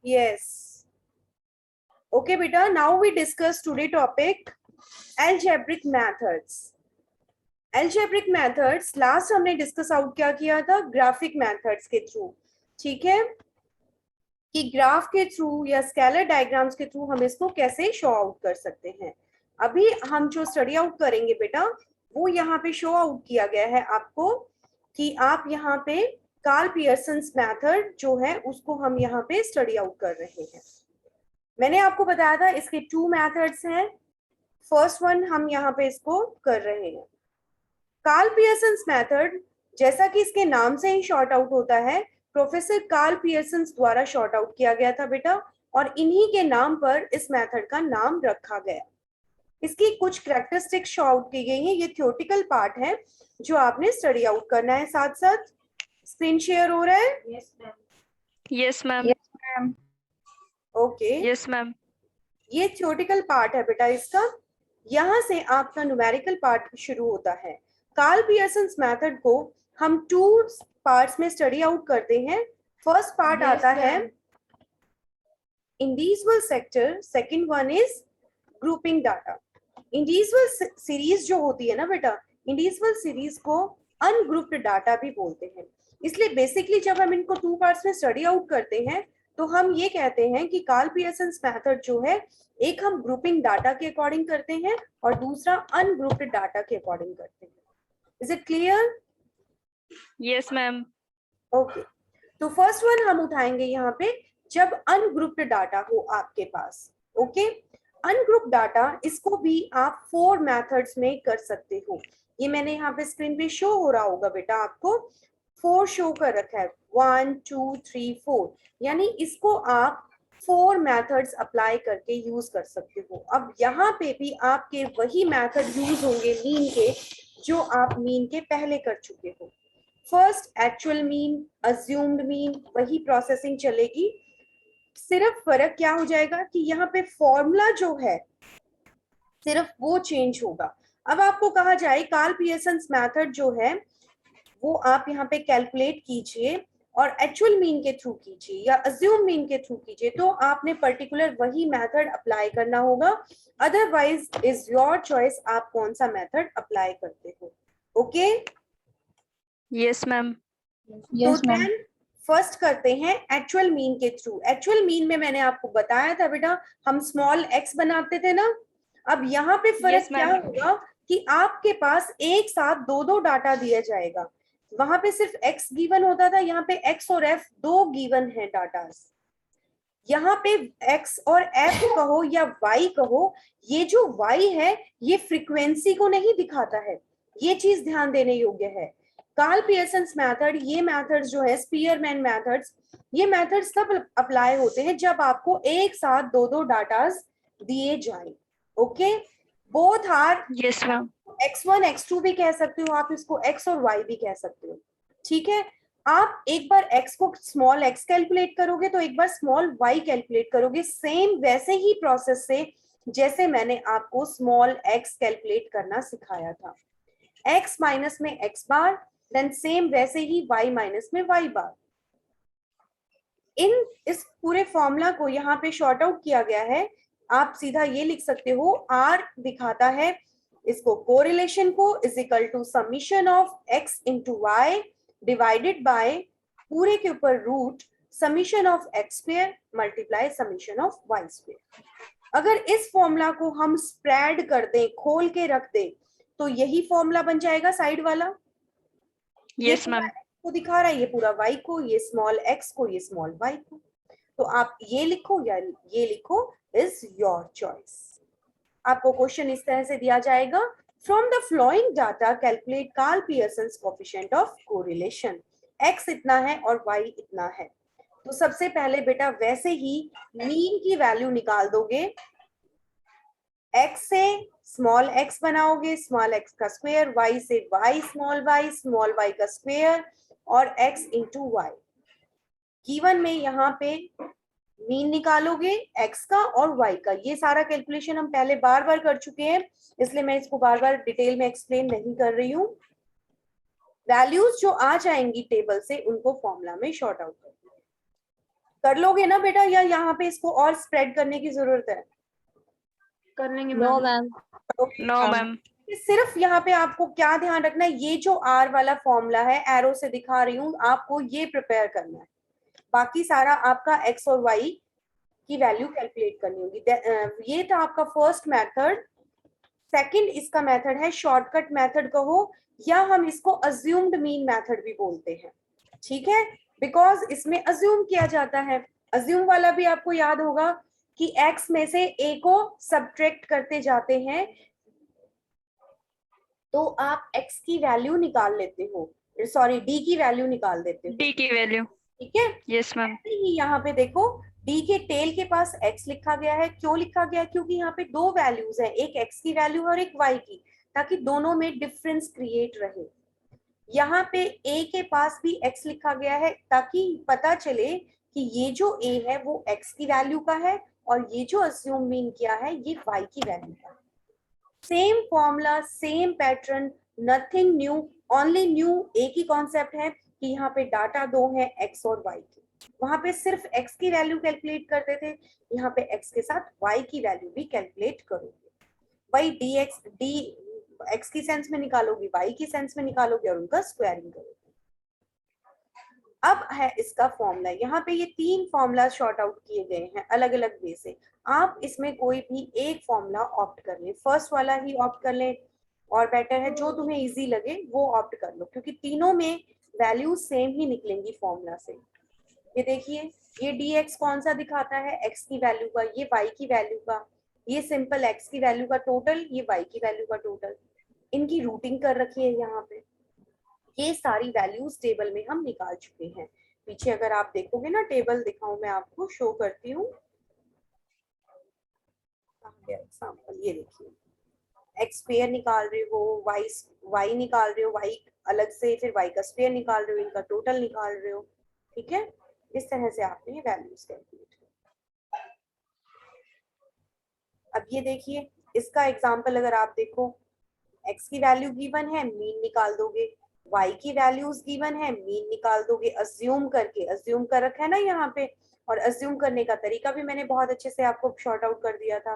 Yes. Okay beta, now we discuss today topic algebraic methods. algebraic methods last हमने discuss out क्या किया था, graphic methods के through. ठीक है, कि ग्राफ के थ्रू या स्केलर डायग्राम्स के थ्रू हम इसको कैसे शो आउट कर सकते हैं. अभी हम जो स्टडी आउट करेंगे बेटा, वो यहाँ पे शो आउट किया गया है आपको, कि आप यहाँ पे कार्ल पियर्सन्स मेथड जो है उसको हम यहाँ पे स्टडी आउट कर रहे हैं. मैंने आपको बताया था इसके 2 मेथड्स हैं. फर्स्ट वन हम यहाँ पे इसको कर रहे हैं. कार्ल पियर्सन्स मेथड, जैसा कि इसके नाम से ही शॉर्ट आउट होता है, प्रोफेसर कार्ल पियर्सन्स द्वारा शॉर्ट आउट किया गया था बेटा, और इन्हीं के नाम पर इस मेथड का नाम रखा गया. इसकी कुछ कैरेक्टरिस्टिक्स शो आउट की गई हैं. ये थ्योरेटिकल पार्ट है जो आपने स्टडी आउट करना है. साथ साथ स्क्रीन शेयर हो रहा है? Yes ma'am. Okay, yes ma'am. ये थ्योरेटिकल पार्ट है बेटा इसका. यहाँ से आपका न्यूमेरिकल पार्ट शुरू होता है. कार्ल पियर्सन्स मेथड को हम 2 पार्ट्स में स्टडी आउट करते हैं. फर्स्ट पार्ट आता है individual sector, second one is grouping data. Individual series जो होती है ना बेटा, इंडिविजुअल सीरीज को अनग्रुप्ड डाटा भी बोलते हैं. इसलिए बेसिकली जब हम इनको 2 पार्ट्स में स्टडी आउट करते हैं तो हम ये कहते हैं कि कार्ल पियर्सन्स मेथड जो है, एक हम ग्रुपिंग डाटा के अकॉर्डिंग करते हैं और दूसरा अनग्रुप्ड डाटा के अकॉर्डिंग करते हैं. Is it clear? Yes ma'am. Okay, तो फर्स्ट वन हम उठाएंगे यहाँ पे जब अनग्रुप्ड डाटा हो आपके पास. ओके, अनग्रुप डाटा, इसको भी आप 4 मेथड्स में कर सकते हो. ये मैंने यहाँ पे स्क्रीन पे शो हो रहा होगा बेटा, आपको 4 शो कर रखा है, 1 2 3 4. यानी इसको आप 4 मेथड्स अप्लाई करके यूज कर सकते हो. अब यहाँ पे भी आपके वही मेथड यूज होंगे मीन के, जो आप मीन के पहले कर चुके हो. First actual mean, assumed mean, वही प्रोसेसिंग चलेगी. सिर्फ फर्क क्या हो जाएगा कि यहाँ पे फॉर्मूला जो है सिर्फ वो चेंज होगा. अब आपको कहा जाए कार्ल पियर्सन्स मेथड जो है वो आप यहाँ पे कैलकुलेट कीजिए और एक्चुअल मीन के थ्रू कीजिए या अज्यूम मीन के थ्रू कीजिए, तो आपने पर्टिकुलर वही मेथड अप्लाई करना होगा. अदरवाइज इज योर चॉइस आप कौन सा मेथड अप्लाई करते हो. Okay, yes ma'am. तो देन फर्स्ट करते हैं एक्चुअल मीन के थ्रू. एक्चुअल मीन में मैंने आपको बताया था बेटा, हम स्मॉल एक्स बनाते थे ना. अब यहाँ पे फर्क Yes, क्या ma'am. होगा कि आपके पास एक साथ 2 डाटा दिया जाएगा. वहां पे सिर्फ एक्स गिवन होता था, यहाँ पे एक्स और एफ 2 गिवन है डाटा. यहाँ पे एक्स और एफ कहो या वाई कहो, ये जो वाई है ये फ्रीक्वेंसी को नहीं दिखाता है. ये चीज ध्यान देने योग्य है. कार्ल पियर्सन्स मेथड, ये मेथड्स जो है स्पीयरमैन मेथड्स, ये मेथड्स तब अप्लाई होते हैं जब आपको एक साथ 2 डाटास दिए जाएं. Okay, both are, yes ma'am. x1 x2 भी कह सकते हो आप, इसको x और y भी कह सकते हो. ठीक है, आप एक बार x को स्मॉल x कैलकुलेट करोगे तो एक बार स्मॉल y कैलकुलेट करोगे, सेम वैसे ही प्रोसेस से जैसे मैंने आपको स्मॉल x कैलकुलेट करना सिखाया था. x माइनस में x बार, देन सेम वैसे ही y माइनस में y बार. इस पूरे फॉर्मूला को यहाँ पे शॉर्ट आउट किया गया है. आप सीधा ये लिख सकते हो, r दिखाता है इसको कोरिलेशन को, is equal to summation of x into Y divided by पूरे के ऊपर root summation of x square multiply summation of y square. अगर इस फॉर्मूला को हम स्प्रेड कर दें, खोल के रख दें, तो यही फॉर्मूला बन जाएगा साइड वाला. Yes ma'am. को दिखा रहा है ये पूरा y को, ये स्मॉल x को, ये स्मॉल y को. तो आप ये लिखो या ये लिखो, इज योर चॉइस. आपको क्वेश्चन इस तरह से दिया जाएगा, from the following data calculate Karl Pearson's coefficient of correlation. x इतना है और y इतना है. तो सबसे पहले बेटा वैसे ही मीन की वैल्यू निकाल दोगे. x से स्मॉल x बनाओगे, स्मॉल x का स्क्वायर, y से y स्मॉल y का स्क्वायर और x इंटू वाई. गिवन में यहाँ पे मीन निकालोगे x का और y का. ये सारा कैलकुलेशन हम पहले बार बार कर चुके हैं, इसलिए मैं इसको बार बार डिटेल में एक्सप्लेन नहीं कर रही हूँ. वैल्यूज जो आ जाएंगी टेबल से उनको फॉर्मूला में शॉर्ट आउट कर. कर लोगे ना बेटा, या यहाँ पे इसको और स्प्रेड करने की जरूरत है? कर लेंगे no ma'am. Ma'am. No ma'am. सिर्फ यहाँ पे आपको क्या ध्यान रखना है, ये जो आर वाला फॉर्मूला है, एरो से दिखा रही हूँ, आपको ये प्रिपेयर करना है। बाकी सारा आपका एक्स और वाई की वैल्यू कैलकुलेट करनी होगी। ये था आपका फर्स्ट मेथड। सेकंड इसका मेथड है शॉर्टकट मेथड कहो, या हम इसको अज्यूम्ड मीन मेथड भी बोलते हैं, ठीक है, बिकॉज इसमें अज्यूम किया जाता है। अज्यूम वाला भी आपको याद होगा कि x में से a को सब्ट्रैक्ट करते जाते हैं तो आप x की वैल्यू निकाल लेते हो, सॉरी d की वैल्यू निकाल देते हो, डी की वैल्यू। ठीक है। Yes ma'am. ऐसे ही यहाँ पे देखो d के टेल के पास x लिखा गया है। क्यों लिखा गया है? क्योंकि यहाँ पे दो वैल्यूज है, एक x की वैल्यू और एक y की, ताकि दोनों में डिफरेंस क्रिएट रहे। यहाँ पे a के पास भी x लिखा गया है ताकि पता चले कि ये जो a है वो x की वैल्यू का है और ये जो अस्यूम मीन किया है ये y की वैल्यू का है। Same formula, same pattern, nothing new, only new एक ही कॉन्सेप्ट है कि यहाँ पे डाटा दो है x और y की। वहां पे सिर्फ x की वैल्यू कैलकुलेट करते थे, यहाँ पे x के साथ y की वैल्यू भी कैलकुलेट करोगे। वही x की सेंस में निकालोगे, y की सेंस में निकालोगे और उनका स्क्वायरिंग करोगे। अब है इसका फॉर्मूला, यहाँ पे ये तीन फॉर्मूला शॉर्ट आउट किए गए हैं अलग अलग वे से। आप इसमें कोई भी एक फॉर्मूला ऑप्ट कर लें, फर्स्ट वाला ही ऑप्ट कर लें और बेटर है, जो तुम्हें इजी लगे वो ऑप्ट कर लो, क्योंकि तीनों में वैल्यू सेम ही निकलेंगी फॉर्मूला से। ये देखिए, ये dx कौन सा दिखाता है? x की वैल्यू का, ये y की वैल्यू का, ये सिंपल x की वैल्यू का टोटल, ये y की वैल्यू का टोटल। इनकी रूटिंग कर रखी है यहाँ पे। ये सारी वैल्यूज टेबल में हम निकाल चुके हैं। पीछे अगर आप देखोगे ना, टेबल दिखाऊं मैं आपको, शो करती हूँ एग्जाम्पल। ये देखिए, एक्स स्क्वायर निकाल रहे हो, वाई निकाल रहे हो, वाई अलग से, फिर वाई का स्क्वायर निकाल रहे हो, इनका टोटल निकाल रहे हो, ठीक है। इस तरह से आपने ये वैल्यूज कैलकुलेट कर। अब ये देखिए, इसका एग्जाम्पल अगर आप देखो, एक्स की वैल्यू गिवन है, मीन निकाल दोगे, y की वैल्यूज गिवन है, मीन निकाल दोगे, अज्यूम करके, अज्यूम कर रखा है ना यहाँ पे, और अज्यूम करने का तरीका भी मैंने बहुत अच्छे से आपको शॉर्ट आउट कर दिया था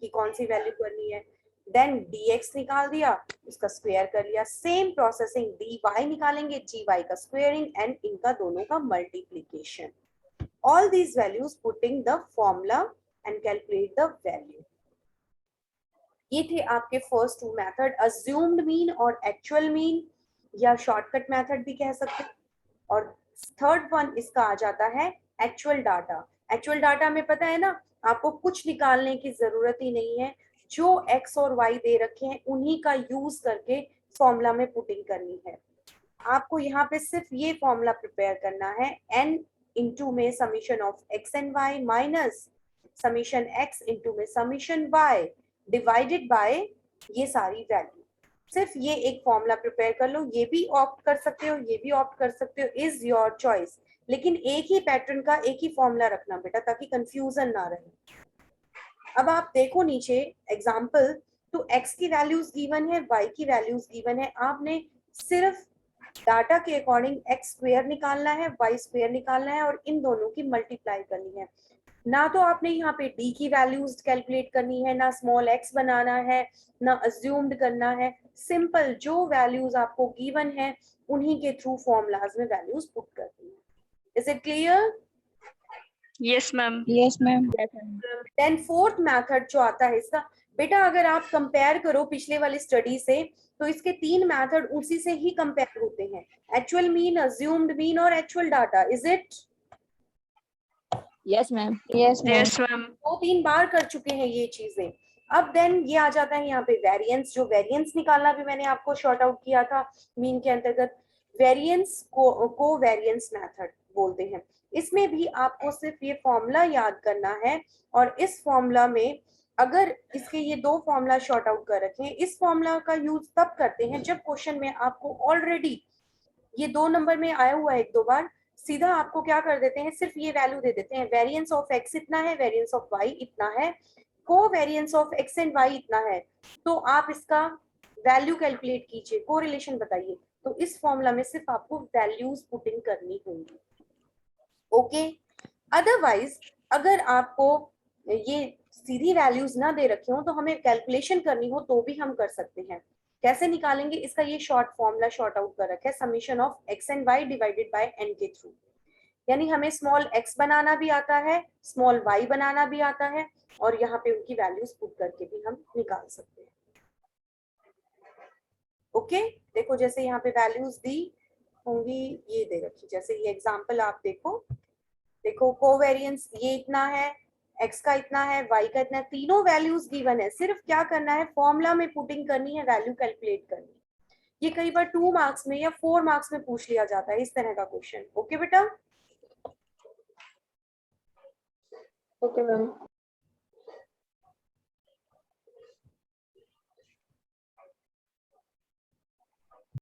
कि कौन सी वैल्यू करनी है। देन dx निकाल दिया, उसका स्क्वायर कर लिया, सेम प्रोसेसिंग dy निकालेंगे, gy का स्क्वायरिंग एंड इनका दोनों का multiplication. All these values putting the formula and calculate the value. ये थे आपके first two method, assumed mean और एक्चुअल मीन, या शॉर्टकट मेथड भी कह सकते हैं। और थर्ड वन इसका आ जाता है एक्चुअल डाटा। एक्चुअल डाटा में पता है ना, आपको कुछ निकालने की जरूरत ही नहीं है, जो x और y दे रखे हैं उन्हीं का यूज करके फॉर्मूला में पुटिंग करनी है। आपको यहाँ पे सिर्फ ये फॉर्मूला प्रिपेयर करना है, n इंटू में summation of x and y minus summation x into में समीशन y डिवाइडेड बाय ये सारी वैल्यू। सिर्फ ये एक फॉर्मूला प्रिपेयर कर लो, ये भी ऑप्ट कर सकते हो, ये भी ऑप्ट कर सकते हो, इज योर चॉइस, लेकिन एक ही पैटर्न का एक ही फॉर्मूला रखना बेटा, ताकि कंफ्यूजन ना रहे। अब आप देखो नीचे एग्जांपल, तो x की वैल्यूज गिवन है, y की वैल्यूज गिवन है, आपने सिर्फ डाटा के अकॉर्डिंग x स्क्वायर निकालना है, y स्क्वायर निकालना है और इन दोनों की मल्टीप्लाई करनी है। ना तो आपने यहाँ पे d की वैल्यूज कैलकुलेट करनी है, ना स्मॉल x बनाना है, ना अज्यूम्ड करना है, सिंपल जो वैल्यूज आपको गिवन है उन्हीं के थ्रू फॉर्मूलाज में वैल्यूज पुट करनी है। Is it clear? Yes ma'am. Yes ma'am. Then fourth method जो आता है इसका, बेटा अगर आप कंपेयर करो पिछले वाली स्टडी से, तो इसके तीन मेथड उसी से ही कंपेयर होते हैं, एक्चुअल मीन, अज्यूम्ड मीन और actual data. Is it? Yes ma'am. Yes ma'am. Yes ma'am. 2-3 बार कर चुके हैं ये चीजें। अब देन ये आ जाता है यहाँ पे वेरिएंस, जो वेरिएंस निकालना भी मैंने आपको शॉर्ट आउट किया था मीन के अंतर्गत। वेरिएंस को वेरिएंस मेथड बोलते हैं। इसमें भी आपको सिर्फ ये फॉर्मूला याद करना है, और इस फॉर्मूला में अगर इसके ये दो फॉर्मूला शॉर्ट आउट कर रखे हैं, इस फॉर्मूला का यूज तब करते हैं जब क्वेश्चन में आपको ऑलरेडी ये 2 नंबर में आया हुआ है एक दो बार, सीधा आपको क्या कर देते हैं, सिर्फ ये वैल्यू दे देते हैं, वेरिएंस ऑफ x इतना है, वेरिएंस ऑफ y इतना है, को variance of x and y इतना है, तो आप इसका वैल्यू कैलकुलेट कीजिए, कोरिलेशन बताइए। तो इस फॉर्मूला में सिर्फ आपको वैल्यूज पुटिंग करनी होंगी। ओके, अदरवाइज अगर आपको ये सीधी वैल्यूज ना दे रखे हो तो हमें कैलकुलेशन करनी हो तो भी हम कर सकते हैं। कैसे निकालेंगे इसका, ये शॉर्ट फॉर्मूला शॉर्ट आउट कर रखा है, summation of X and Y divided by N के थ्रू। यानी हमें स्मॉल एक्स बनाना भी आता है, स्मॉल वाई बनाना भी आता है, और यहाँ पे उनकी वैल्यूज पुट करके भी हम निकाल सकते हैं। ओके देखो जैसे यहाँ पे वैल्यूज दी होंगी, ये दे रखी, जैसे ये एग्जांपल आप देखो, देखो कोवेरिएंस ये इतना है, x का इतना है, y का इतना है, तीनों वैल्यूज गिवन है, सिर्फ क्या करना है फॉर्मूला में पुटिंग करनी है, वैल्यू कैलकुलेट करनी है। ये कई बार 2 मार्क्स में या 4 मार्क्स में पूछ लिया जाता है इस तरह का क्वेश्चन। ओके बेटा, ओके मैम।